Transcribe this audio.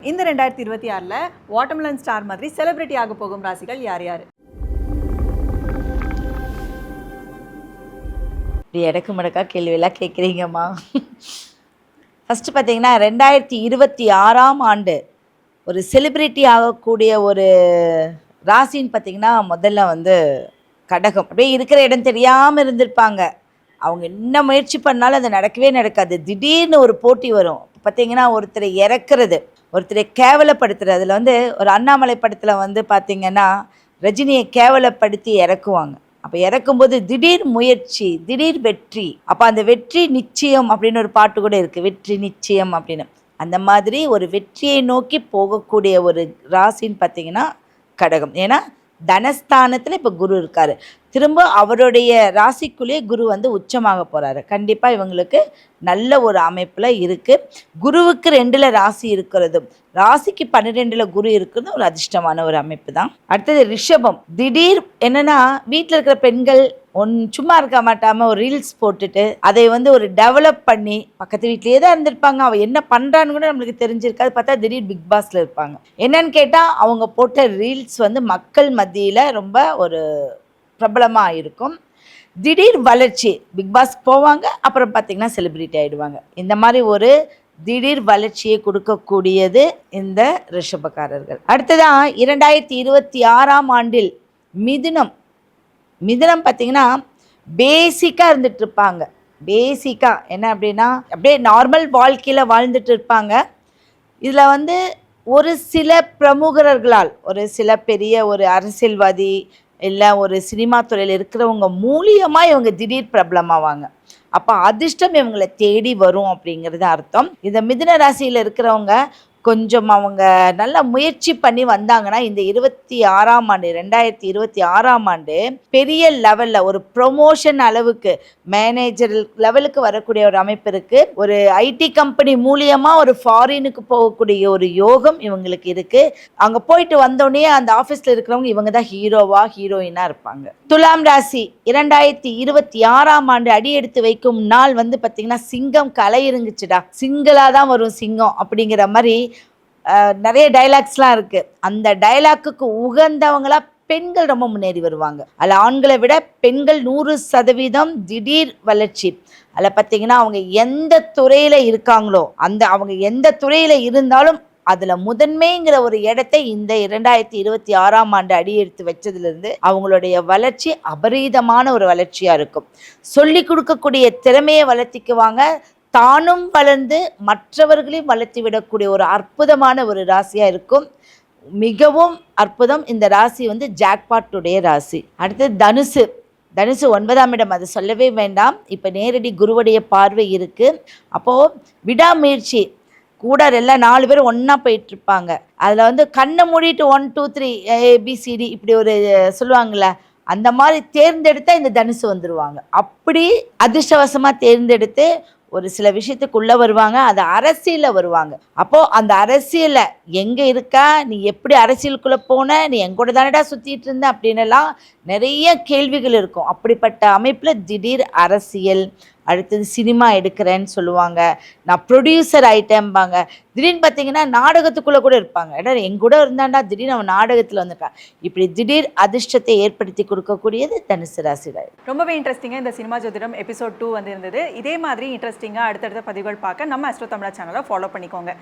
இந்த 2026ல watermelon star மாதிரி celebrity ஆக போகும் ராசிகள் யார் யார்? இப்படி இடக்கு மடக்கா கேள்வியெல்லாம் கேட்குறீங்கம்மா. ஃபஸ்ட்டு பார்த்தீங்கன்னா 2026ஆம் ஆண்டு ஒரு செலிப்ரிட்டி ஆகக்கூடிய ஒரு ராசின்னு பார்த்திங்கன்னா முதல்ல கடகம். அப்படியே இருக்கிற இடம் தெரியாமல் இருந்திருப்பாங்க. அவங்க என்ன முயற்சி பண்ணாலும் அது நடக்கவே நடக்காது. திடீர்னு ஒரு போட்டி வரும். பார்த்திங்கன்னா ஒருத்தரை இறக்குறது, ஒருத்தரை கேவலப்படுத்துறது. அதில் ஒரு அண்ணாமலை படத்தில் பார்த்திங்கன்னா ரஜினியை கேவலப்படுத்தி இறக்குவாங்க. அப்போ இறக்கும்போது திடீர் முயற்சி, திடீர் வெற்றி. அப்போ அந்த வெற்றி நிச்சயம் அப்படின்னு ஒரு பாட்டு கூட இருக்குது, வெற்றி நிச்சயம் அப்படின்னு. அந்த மாதிரி ஒரு வெற்றியை நோக்கி போகக்கூடிய ஒரு ராசின்னு பார்த்திங்கன்னா கடகம். ஏன்னா தனஸ்தானத்தில் இப்போ குரு இருக்கார். திரும்ப அவருடைய ராசிக்குள்ளேயே குரு உச்சமாக போகிறாரு. கண்டிப்பாக இவங்களுக்கு நல்ல ஒரு அமைப்பில் இருக்குது. குருவுக்கு 2ல் ராசி இருக்கிறதும், ராசிக்கு 12ல் குரு இருக்கிறதும் ஒரு அதிர்ஷ்டமான ஒரு அமைப்பு தான். அடுத்தது ரிஷபம். திடீர் என்னென்னா வீட்டில் இருக்கிற பெண்கள் சும்மா இருக்க மாட்டாமல் ஒரு ரீல்ஸ் போட்டுட்டு அதை ஒரு டெவலப் பண்ணி பக்கத்து வீட்லேயே தான் இருந்திருப்பாங்க. அவள் என்ன பண்ணுறான்னு கூட நம்மளுக்கு தெரிஞ்சிருக்காது. பார்த்தா திடீர் பிக் பாஸில் இருப்பாங்க. என்னன்னு கேட்டால் அவங்க போட்ட ரீல்ஸ் மக்கள் மத்தியில் ரொம்ப ஒரு பிரபலமாக இருக்கும். திடீர் வளர்ச்சி, பிக் பாஸ் போவாங்க, அப்புறம் பார்த்திங்கன்னா செலிப்ரிட்டி ஆகிடுவாங்க. இந்த மாதிரி ஒரு திடீர் வளர்ச்சியை கொடுக்கக்கூடியது இந்த ரிஷபக்காரர்கள். அடுத்ததான் 2026ஆம் ஆண்டில் மிதுனம். மிதுனம் பார்த்திங்கன்னா பேசிக்காக இருந்துட்டு இருப்பாங்க. பேசிக்காக என்ன அப்படின்னா அப்படியே நார்மல் வாழ்க்கையில் வாழ்ந்துட்டு இருப்பாங்க. இதில் ஒரு சில பிரமுகர்களால், ஒரு சில பெரிய ஒரு அரசியல்வாதி இல்லை ஒரு சினிமா துறையில் இருக்கிறவங்க மூலியமாக இவங்க திடீர் பிரபலமாவாங்க. அப்போ அதிர்ஷ்டம் இவங்களை தேடி வரும் அப்படிங்கிறது அர்த்தம். இந்த மிதுன ராசியில் இருக்கிறவங்க கொஞ்சம் அவங்க நல்லா முயற்சி பண்ணி வந்தாங்கன்னா இந்த 2026ஆம் ஆண்டு பெரிய லெவலில் ஒரு ப்ரொமோஷன் அளவுக்கு, மேனேஜர் லெவலுக்கு வரக்கூடிய ஒரு அமைப்பு இருக்குது. ஒரு ஐடி கம்பெனி மூலியமாக ஒரு ஃபாரினுக்கு போகக்கூடிய ஒரு யோகம் இவங்களுக்கு இருக்குது. அங்கே போயிட்டு வந்தோடனே அந்த ஆஃபீஸில் இருக்கிறவங்க இவங்க தான் ஹீரோயினாக இருப்பாங்க. துலாம் ராசி 2026ஆம் ஆண்டு அடி எடுத்து வைக்கும் நாள் பார்த்திங்கன்னா சிங்கம் கலை இருந்துச்சுடா, சிங்களாக தான் வரும் சிங்கம் அப்படிங்கிற மாதிரி நிறைய டைலாக்ஸ்லாம் இருக்குது. அந்த டைலாக்குக்கு உகந்தவங்களாக பெண்கள் ரொம்ப முன்னேறி வருவாங்க. அதில் ஆண்களை விட பெண்கள் 100% திடீர் வளர்ச்சி. அதில் பார்த்திங்கன்னா அவங்க எந்த துறையில் இருக்காங்களோ அவங்க எந்த துறையில் இருந்தாலும் அதில் முதன்மைங்கிற ஒரு இடத்தை இந்த 2026ஆம் ஆண்டு அடி எடுத்து வச்சதுலேருந்து அவங்களுடைய வளர்ச்சி அபரீதமான ஒரு வளர்ச்சியாக இருக்கும். சொல்லி கொடுக்கக்கூடிய திறமையை வளர்த்திக்குவாங்க. தானும் வளர்ந்து மற்றவர்களையும் வளர்த்தி விடக்கூடிய ஒரு அற்புதமான ஒரு ராசியாக இருக்கும். மிகவும் அற்புதம். இந்த ராசி ஜாக்பாட்டுடைய ராசி. அடுத்தது தனுசு. தனுசு 9ஆம் இடம், அது சொல்லவே வேண்டாம். இப்போ நேரடி குருவுடைய பார்வை இருக்குது. அப்போது விடாமுயற்சி கூட எல்லாம் 4 பேர் ஒன்றா போயிட்டுருப்பாங்க. அதில் கண்ணை மூடிட்டு 1 2 3 ABCD இப்படி ஒரு சொல்லுவாங்கள்ல, அந்த மாதிரி தேர்ந்தெடுத்தால் இந்த தனுசு வந்துடுவாங்க. அப்படி அதிர்ஷ்டவசமாக தேர்ந்தெடுத்து ஒரு சில விஷயத்துக்குள்ளே வருவாங்க. அது அரசியலில் வருவாங்க. அப்போது அந்த அரசியலில் எங்கே இருக்கா, நீ எப்படி அரசியலுக்குள்ளே போன, நீ எங்கூட தானடா சுற்றிட்டு இருந்த அப்படின்னுலாம் நிறைய கேள்விகள் இருக்கும். அப்படிப்பட்ட அமைப்பில் திடீர் அரசியல், அடுத்தது சினிமா எடுக்கிறேன்னு சொல்லுவாங்க, நான் ப்ரொடியூசர் ஆகிட்டேன்பாங்க. திடீர்னு பார்த்திங்கன்னா நாடகத்துக்குள்ளே கூட இருப்பாங்க. ஏன்னா எங்கூட இருந்தாண்டா திடீர்னு அவன் நாடகத்தில் வந்துட்டான். இப்படி திடீர் அதிர்ஷ்டத்தை ஏற்படுத்தி கொடுக்கக்கூடியது தனுசு ராசிகள். ரொம்பவே இன்ட்ரெஸ்டிங்காக இந்த சினிமா ஜோதிடம் எபிசோட் 2 இருந்தது. இதே மாதிரி இன்ட்ரெஸ்டிங்காக அடுத்தடுத்த பதிவுகள் பார்க்க நம்ம அஸ்ட்ரோ தமிழா சேனலை ஃபாலோ பண்ணிக்கோங்க.